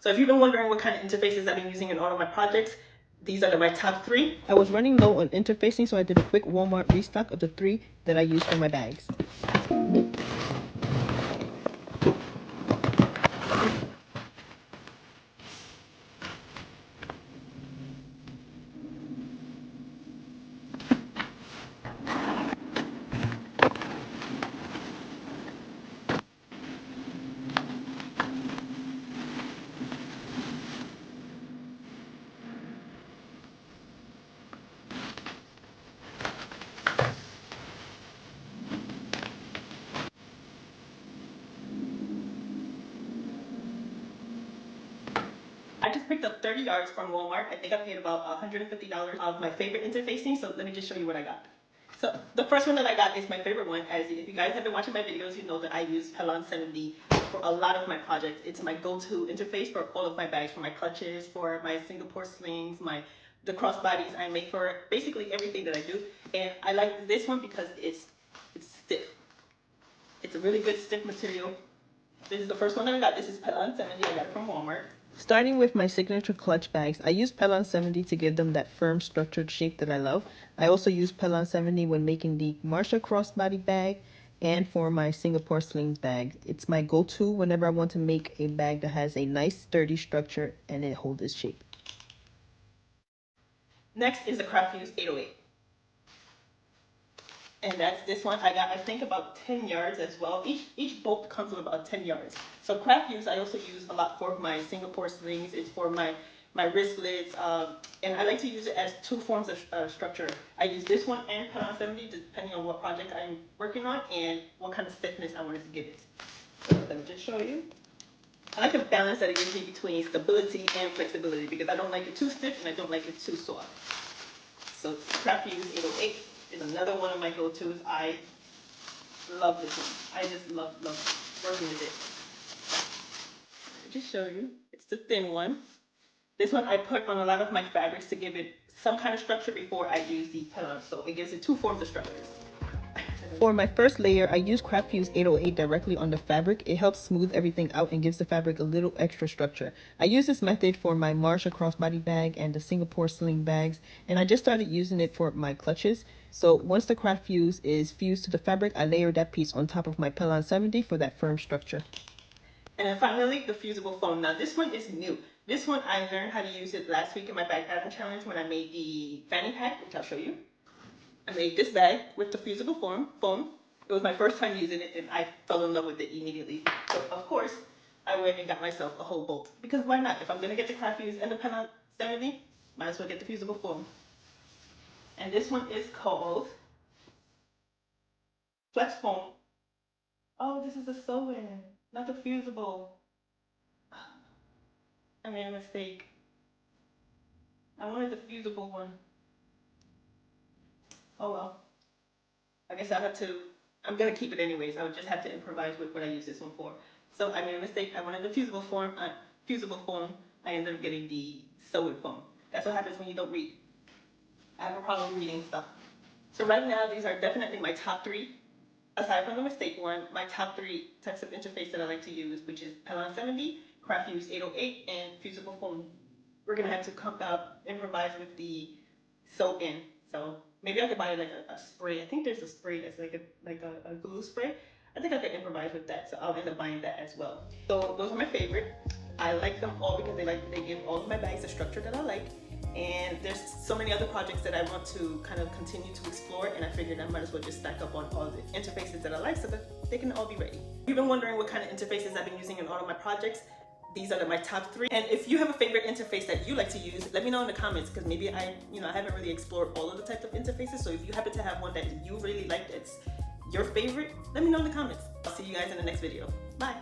So if you've been wondering what kind of interfaces I've been using in all of my projects, these are my top 3. I was running low on interfacing, so I did a quick Walmart restock of the 3 that I use for my bags. I just picked up 30 yards from Walmart. I think I paid about $150 of my favorite interfacing, so let me just show you what I got. So the first one that I got is my favorite one. As if you guys have been watching my videos, you know that I use Pellon 70 for a lot of my projects. It's my go-to interface for all of my bags, for my clutches, for my Singapore slings, the crossbodies I make for basically everything that I do. And I like this one because it's stiff. It's a really good stiff material. This is the first one that I got. This is Pellon 70. I got it from Walmart. Starting with my signature clutch bags, I use Pellon 70 to give them that firm, structured shape that I love. I also use Pellon 70 when making the Marsha crossbody bag and for my Singapore slings bag. It's my go-to whenever I want to make a bag that has a nice, sturdy structure and it holds its shape. Next is the Craft Fuse 808. And that's this one. I got, I think, about 10 yards as well. Each bolt comes with about 10 yards. So Craft Fuse I also use a lot for my Singapore slings. It's for my wristlets. And I like to use it as 2 forms of structure. I use this one and Pellon 70 depending on what project I'm working on and what kind of stiffness I wanted to give it. So let me just show you. I like the balance that it gives me between stability and flexibility because I don't like it too stiff and I don't like it too soft. So Craft Fuse 808 is another one of my go-tos. I love this one. I just love working with it. I'll just show you. It's the thin one. This one I put on a lot of my fabrics to give it some kind of structure before I use the Pellon. So it gives it 2 forms of structure. For my first layer, I use Craft Fuse 808 directly on the fabric. It helps smooth everything out and gives the fabric a little extra structure. I use this method for my Marsha crossbody bag and the Singapore sling bags, and I just started using it for my clutches. So once the Craft Fuse is fused to the fabric, I layer that piece on top of my Pellon 70 for that firm structure. And then finally, the fusible foam. Now this one is new. This one I learned how to use it last week in my bag pattern challenge when I made the fanny pack, which I'll show you. I made this bag with the fusible foam. It was my first time using it and I fell in love with it immediately. So of course, I went and got myself a whole bolt. Because why not? If I'm going to get the Craft Fuse and the Pellon 70, might as well get the fusible foam. And this one is called Flex Foam. Oh, this is the sew-in, not the fusible. I made a mistake. I wanted the fusible one. Oh well. I guess I'll have to, I'm going to keep it anyways. I would just have to improvise with what I use this one for. So I made a mistake. I wanted the fusible foam. I ended up getting the sew-in foam. That's what happens when you don't read. I have a problem reading stuff. So right now, these are definitely my top 3. Aside from the mistake one, my top 3 types of interface that I like to use, which is Pellon 70, Craft Fuse 808, and fusible foam. We're going to have to improvise with the sew-in. So maybe I could buy like a spray. I think there's a spray that's like a glue spray. I think I could improvise with that, so I'll end up buying that as well. So those are my favorite. I like them all because they give all of my bags the structure that I like. And there's so many other projects that I want to kind of continue to explore, and I figured I might as well just stack up on all the interfaces that I like so that they can all be ready. If you've been wondering what kind of interfaces I've been using in all of my projects, these are my top 3. And if you have a favorite interface that you like to use, let me know in the comments because maybe I haven't really explored all of the types of interfaces. So if you happen to have one that you really like that's your favorite, let me know in the comments. I'll see you guys in the next video. Bye.